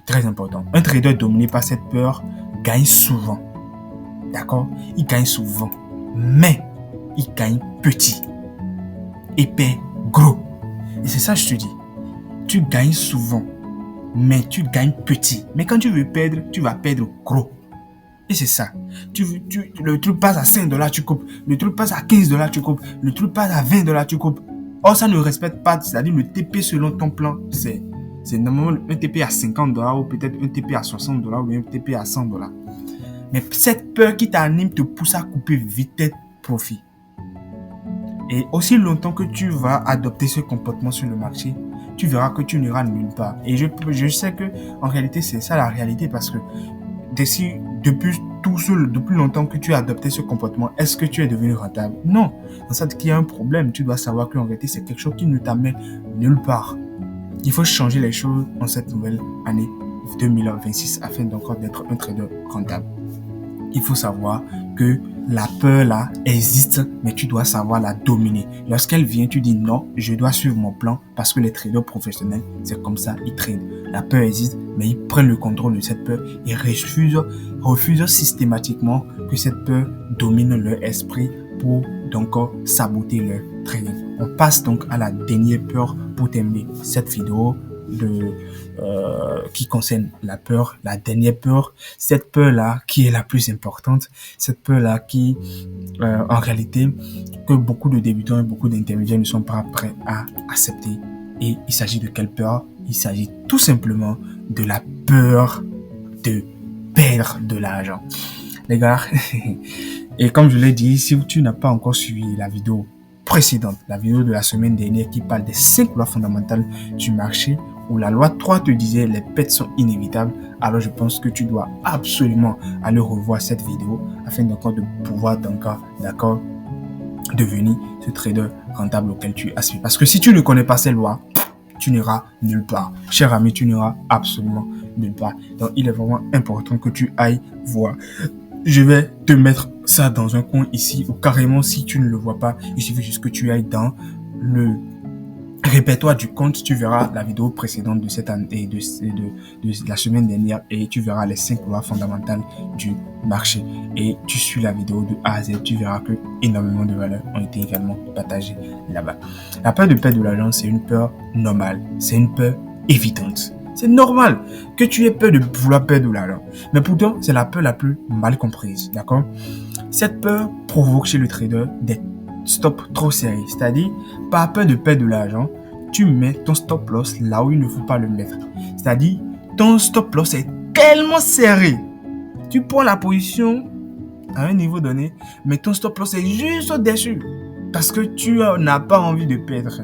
Speaker 1: Très important. Un trader dominé par cette peur gagne souvent. D'accord? Il gagne souvent. Mais il gagne petit. et perds gros. Et c'est ça que je te dis. Tu gagnes souvent, mais tu gagnes petit. Mais quand tu veux perdre, tu vas perdre gros. Et c'est ça. Le truc passe à 5 dollars, tu coupes. Le truc passe à 15 dollars, tu coupes. Le truc passe à 20 dollars, tu coupes. Or, ça ne respecte pas, c'est-à-dire le TP selon ton plan, c'est normalement un TP à 50 dollars ou peut-être un TP à 60 dollars ou un TP à 100 dollars. Mais cette peur qui t'anime te pousse à couper vite tes profits. Et aussi longtemps que tu vas adopter ce comportement sur le marché, tu verras que tu n'iras nulle part. Et je sais que en réalité, c'est ça la réalité parce que depuis longtemps que tu as adopté ce comportement, est-ce que tu es devenu rentable? Non. Dans ça, qu'il y a un problème, tu dois savoir qu'en réalité, c'est quelque chose qui ne t'amène nulle part. Il faut changer les choses en cette nouvelle année 2026 afin d'encore d'être un trader rentable. Il faut savoir que la peur là existe, mais tu dois savoir la dominer. Lorsqu'elle vient, tu dis non, je dois suivre mon plan parce que les traders professionnels, c'est comme ça, ils tradent. La peur existe, mais ils prennent le contrôle de cette peur et refusent systématiquement que cette peur domine leur esprit pour donc saboter leur trading. On passe donc à la dernière peur pour terminer cette vidéo qui concerne la peur, la dernière peur, cette peur-là qui est la plus importante, cette peur-là qui, en réalité, que beaucoup de débutants et beaucoup d'intermédiaires ne sont pas prêts à accepter. Et il s'agit de quelle peur? Il s'agit tout simplement de la peur de perdre de l'argent. Les gars, et comme je l'ai dit, si tu n'as pas encore suivi la vidéo précédente, la vidéo de la semaine dernière qui parle des 5 lois fondamentales du marché, où la loi 3 te disait les pertes sont inévitables, alors je pense que tu dois absolument aller revoir cette vidéo afin de pouvoir d'accord devenir ce trader rentable auquel tu aspires. Parce que si tu ne connais pas ces lois, tu n'iras nulle part. Cher ami, tu n'iras absolument nulle part. Donc il est vraiment important que tu ailles voir. Je vais te mettre ça dans un coin ici, ou carrément si tu ne le vois pas, il suffit juste que tu ailles dans le répertoire du compte, tu verras la vidéo précédente de cette année et de la semaine dernière et tu verras les 5 lois fondamentales du marché. Et tu suis la vidéo de A à Z, tu verras que énormément de valeurs ont été également partagées là-bas. La peur de perdre de l'argent, c'est une peur normale, c'est une peur évidente. C'est normal que tu aies peur de vouloir perdre de l'argent. Mais pourtant, c'est la peur la plus mal comprise, d'accord? Cette peur provoque chez le trader des stop trop serré, c'est-à-dire par peur de perdre de l'argent, tu mets ton stop loss là où il ne faut pas le mettre. C'est-à-dire ton stop loss est tellement serré, tu prends la position à un niveau donné, mais ton stop loss est juste au-dessus parce que tu n'as pas envie de perdre.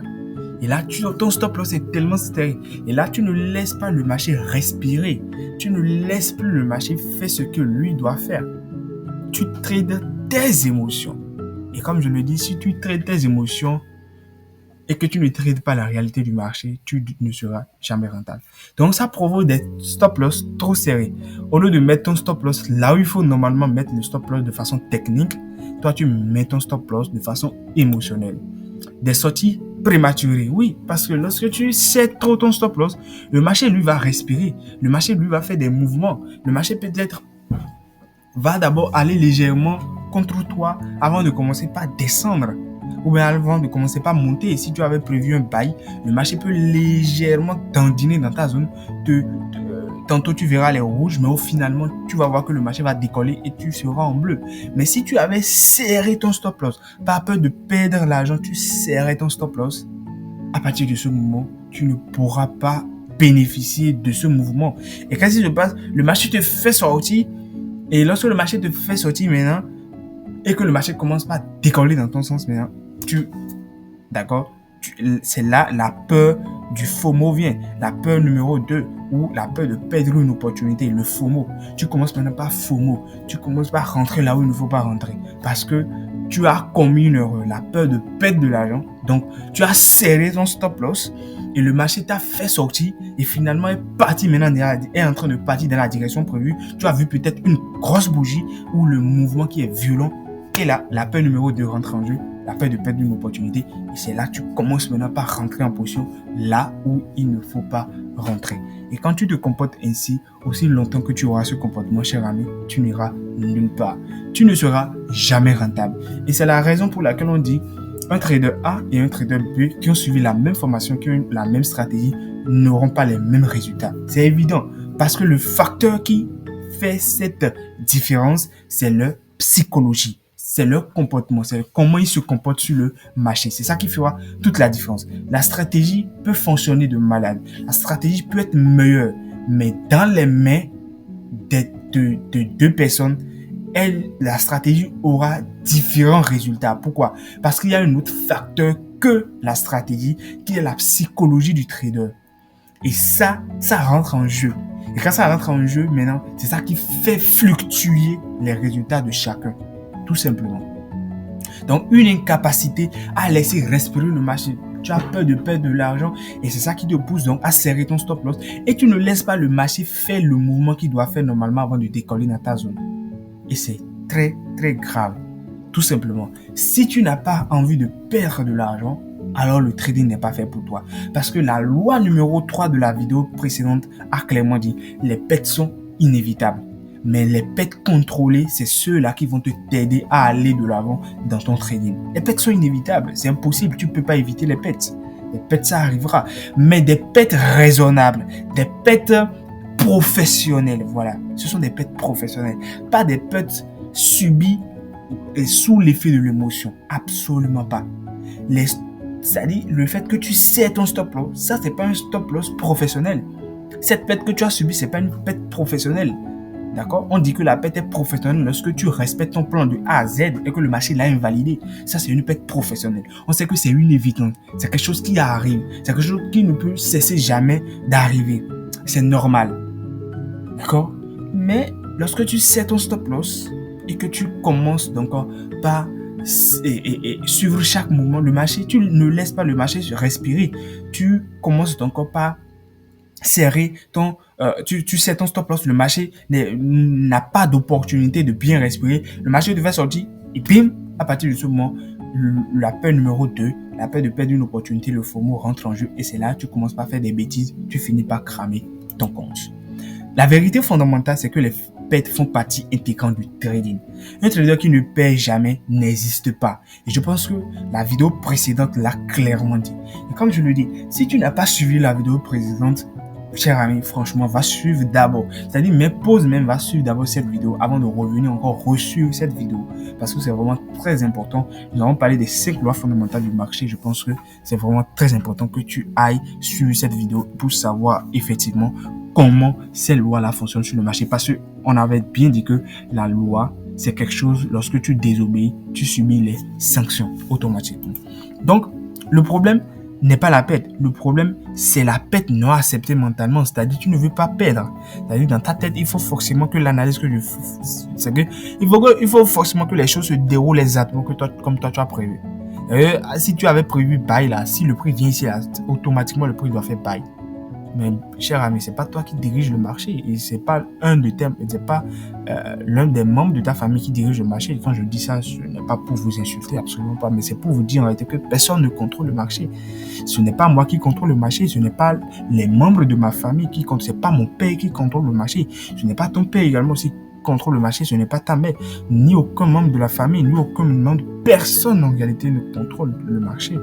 Speaker 1: Et là, ton stop loss est tellement serré. Et là, tu ne laisses pas le marché respirer. Tu ne laisses plus le marché faire ce que lui doit faire. Tu trades tes émotions. Et comme je le dis, si tu traites tes émotions et que tu ne traites pas la réalité du marché, tu ne seras jamais rentable. Donc, ça provoque des stop loss trop serrés. Au lieu de mettre ton stop loss là où il faut normalement mettre le stop loss de façon technique, toi, tu mets ton stop loss de façon émotionnelle. Des sorties prématurées, oui, parce que lorsque tu sais trop ton stop loss, le marché, lui, va respirer. Le marché, lui, va faire des mouvements. Le marché, peut-être, va d'abord aller légèrement contre toi avant de commencer par descendre ou bien avant de commencer par monter. Et si tu avais prévu un buy, le marché peut légèrement tendiner dans ta zone. Tantôt tu verras les rouges, mais finalement tu vas voir que le marché va décoller et tu seras en bleu. Mais si tu avais serré ton stop loss, pas peur de perdre l'argent, tu serrais ton stop loss, à partir de ce moment, tu ne pourras pas bénéficier de ce mouvement. Et qu'est-ce qui se passe? Le marché te fait sortir. Et lorsque le marché te fait sortir maintenant, et que le marché commence par décoller dans ton sens maintenant, d'accord, c'est là la peur du FOMO vient, la peur numéro 2, ou la peur de perdre une opportunité, le FOMO. Tu commences maintenant par FOMO, tu commences par rentrer là où il ne faut pas rentrer, parce que tu as commis une erreur, la peur de perdre de l'argent, donc tu as serré ton stop loss, et le marché t'a fait sortir, et finalement est parti maintenant, est en train de partir dans la direction prévue. Tu as vu peut-être une grosse bougie, ou le mouvement qui est violent, et là, la peur numéro 2 rentre en jeu, la peur de perdre une opportunité. Et c'est là que tu commences maintenant par rentrer en position là où il ne faut pas rentrer. Et quand tu te comportes ainsi, aussi longtemps que tu auras ce comportement, cher ami, tu n'iras nulle part. Tu ne seras jamais rentable. Et c'est la raison pour laquelle on dit un trader A et un trader B qui ont suivi la même formation, qui ont la même stratégie, n'auront pas les mêmes résultats. C'est évident parce que le facteur qui fait cette différence, c'est leur psychologie. C'est leur comportement, c'est comment ils se comportent sur le marché. C'est ça qui fera toute la différence. La stratégie peut fonctionner de malade. La stratégie peut être meilleure. Mais dans les mains de deux personnes, la stratégie aura différents résultats. Pourquoi? Parce qu'il y a un autre facteur que la stratégie, qui est la psychologie du trader. Et ça rentre en jeu. Et quand ça rentre en jeu, maintenant, c'est ça qui fait fluctuer les résultats de chacun. Tout simplement. Donc, une incapacité à laisser respirer le marché. Tu as peur de perdre de l'argent et c'est ça qui te pousse donc à serrer ton stop loss et tu ne laisses pas le marché faire le mouvement qu'il doit faire normalement avant de décoller dans ta zone. Et c'est très, très grave. Tout simplement. Si tu n'as pas envie de perdre de l'argent, alors le trading n'est pas fait pour toi. Parce que la loi numéro 3 de la vidéo précédente a clairement dit les pertes sont inévitables. Mais les pertes contrôlées, c'est ceux-là qui vont t'aider à aller de l'avant dans ton trading. Les pertes sont inévitables, c'est impossible, tu ne peux pas éviter les pertes. Les pertes, ça arrivera. Mais des pertes raisonnables, des pertes professionnelles, voilà. Ce sont des pertes professionnelles, pas des pertes subies et sous l'effet de l'émotion. Absolument pas. C'est-à-dire, le fait que tu sais ton stop loss, ça, c'est pas un stop loss professionnel. Cette perte que tu as subie, c'est pas une perte professionnelle. D'accord? On dit que la perte est professionnelle lorsque tu respectes ton plan de A à Z et que le marché l'a invalidé. Ça, c'est une perte professionnelle. On sait que c'est une évidence. C'est quelque chose qui arrive. C'est quelque chose qui ne peut cesser jamais d'arriver. C'est normal. D'accord? Mais lorsque tu sais ton stop loss et que tu commences donc par suivre chaque mouvement, le marché, tu ne laisses pas le marché se respirer. Tu commences donc par serrer ton tu sais ton stop loss, le marché n'a pas d'opportunité de bien respirer, le marché devait sortir et bim, à partir de ce moment, la peur numéro 2, la peur de perdre une opportunité, le FOMO rentre en jeu et c'est là que tu commences par faire des bêtises, tu finis par cramer ton compte. La vérité fondamentale, c'est que les pertes font partie intégrante du trading. Un trader qui ne perd jamais n'existe pas. Et je pense que la vidéo précédente l'a clairement dit. Et comme je le dis, si tu n'as pas suivi la vidéo précédente, cher ami, franchement, va suivre d'abord. C'est-à-dire, mes pauses même, va suivre d'abord cette vidéo avant de revenir encore resuivre cette vidéo. Parce que c'est vraiment très important. Nous allons parler des 5 lois fondamentales du marché. Je pense que c'est vraiment très important que tu ailles suivre cette vidéo pour savoir effectivement comment ces lois-là fonctionnent sur le marché. Parce qu'on avait bien dit que la loi, c'est quelque chose, lorsque tu désobéis, tu subis les sanctions automatiquement. Donc, le problème n'est pas la perte. Le problème, c'est la perte non acceptée mentalement. C'est-à-dire, tu ne veux pas perdre. C'est-à-dire, dans ta tête, il faut forcément que l'analyse que je fais, c'est que il faut forcément que les choses se déroulent exactement comme toi tu as prévu. Si tu avais prévu buy là, si le prix vient ici là, automatiquement le prix doit faire buy. Mais cher ami, c'est pas toi qui dirige le marché et c'est pas l'un des membres de ta famille qui dirige le marché. Et quand je dis ça, ce n'est pas pour vous insulter, absolument pas, mais c'est pour vous dire en réalité que personne ne contrôle le marché. Ce n'est pas moi qui contrôle le marché, ce n'est pas les membres de ma famille qui contrôlent, c'est pas mon père qui contrôle le marché, ce n'est pas ton père également aussi qui contrôle le marché, ce n'est pas ta mère, ni aucun membre de la famille, ni aucun membre, personne en réalité ne contrôle le marché.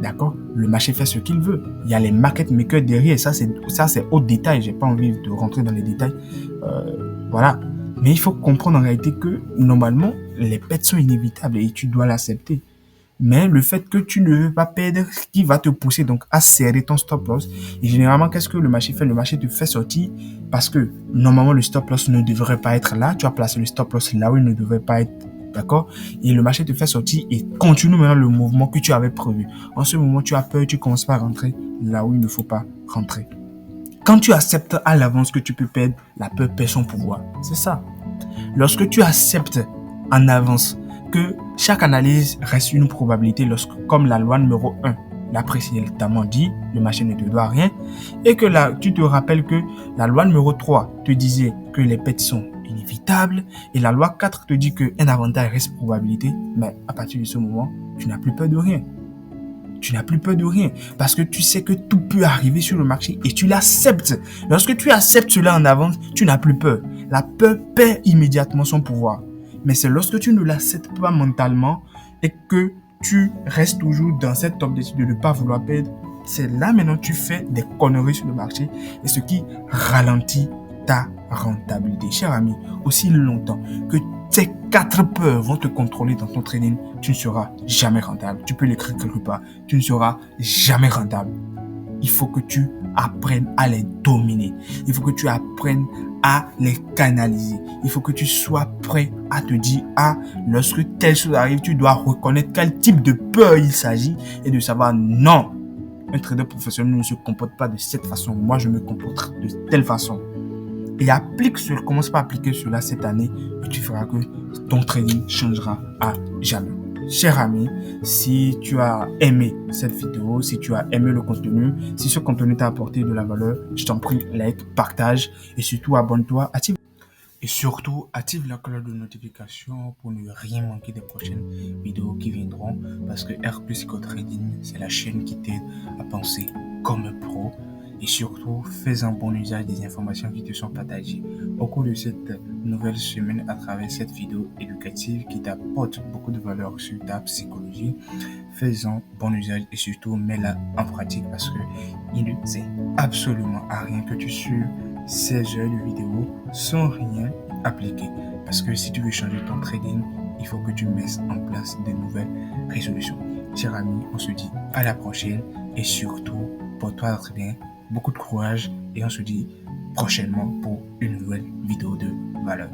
Speaker 1: D'accord? Le marché fait ce qu'il veut. Il y a les market makers derrière. Ça, c'est au détail. J'ai pas envie de rentrer dans les détails. Voilà. Mais il faut comprendre en réalité que, normalement, les pertes sont inévitables et tu dois l'accepter. Mais le fait que tu ne veux pas perdre, qui va te pousser donc à serrer ton stop loss. Et généralement, qu'est-ce que le marché fait? Le marché te fait sortir parce que, normalement, le stop loss ne devrait pas être là. Tu as placé le stop loss là où il ne devrait pas être. D'accord? Et le marché te fait sortir et continue maintenant le mouvement que tu avais prévu. En ce moment, tu as peur, tu commences pas à rentrer là où il ne faut pas rentrer. Quand tu acceptes à l'avance que tu peux perdre, la peur perd son pouvoir. C'est ça. Lorsque tu acceptes en avance que chaque analyse reste une probabilité, comme la loi numéro 1 l'a précédemment dit, le marché ne te doit rien, et que là, tu te rappelles que la loi numéro 3 te disait que les pertes sont inévitable et la loi 4 te dit qu'un avantage reste probabilité, mais à partir de ce moment, tu n'as plus peur de rien. Tu n'as plus peur de rien parce que tu sais que tout peut arriver sur le marché et tu l'acceptes. Lorsque tu acceptes cela en avance, tu n'as plus peur. La peur perd immédiatement son pouvoir. Mais c'est lorsque tu ne l'acceptes pas mentalement et que tu restes toujours dans cette optique de ne pas vouloir perdre, c'est là maintenant que tu fais des conneries sur le marché et ce qui ralentit ta rentabilité. Cher ami, aussi longtemps que ces 4 peurs vont te contrôler dans ton trading, tu ne seras jamais rentable. Tu peux l'écrire quelque part, tu ne seras jamais rentable. Il faut que tu apprennes à les dominer. Il faut que tu apprennes à les canaliser. Il faut que tu sois prêt à te dire, lorsque telle chose arrive, tu dois reconnaître quel type de peur il s'agit et de savoir, non, un trader professionnel ne se comporte pas de cette façon. Moi, je me comporte de telle façon. Et commence par appliquer cela cette année et tu feras que ton trading changera à jamais. Cher ami, si tu as aimé cette vidéo, si tu as aimé le contenu, si ce contenu t'a apporté de la valeur, je t'en prie, like, partage et surtout abonne-toi, active la cloche de notification pour ne rien manquer des prochaines vidéos qui viendront parce que R plus Eco Trading, c'est la chaîne qui t'aide à penser comme un pro. Et surtout, fais un bon usage des informations qui te sont partagées au cours de cette nouvelle semaine à travers cette vidéo éducative qui t'apporte beaucoup de valeur sur ta psychologie. Fais-en bon usage et surtout mets-la en pratique parce que il ne sert absolument à rien que tu suives ces heures de vidéo sans rien appliquer. Parce que si tu veux changer ton trading, il faut que tu mettes en place de nouvelles résolutions. Chers amis, on se dit à la prochaine et surtout, porte-toi très bien. Beaucoup de courage et on se dit prochainement pour une nouvelle vidéo de valeur.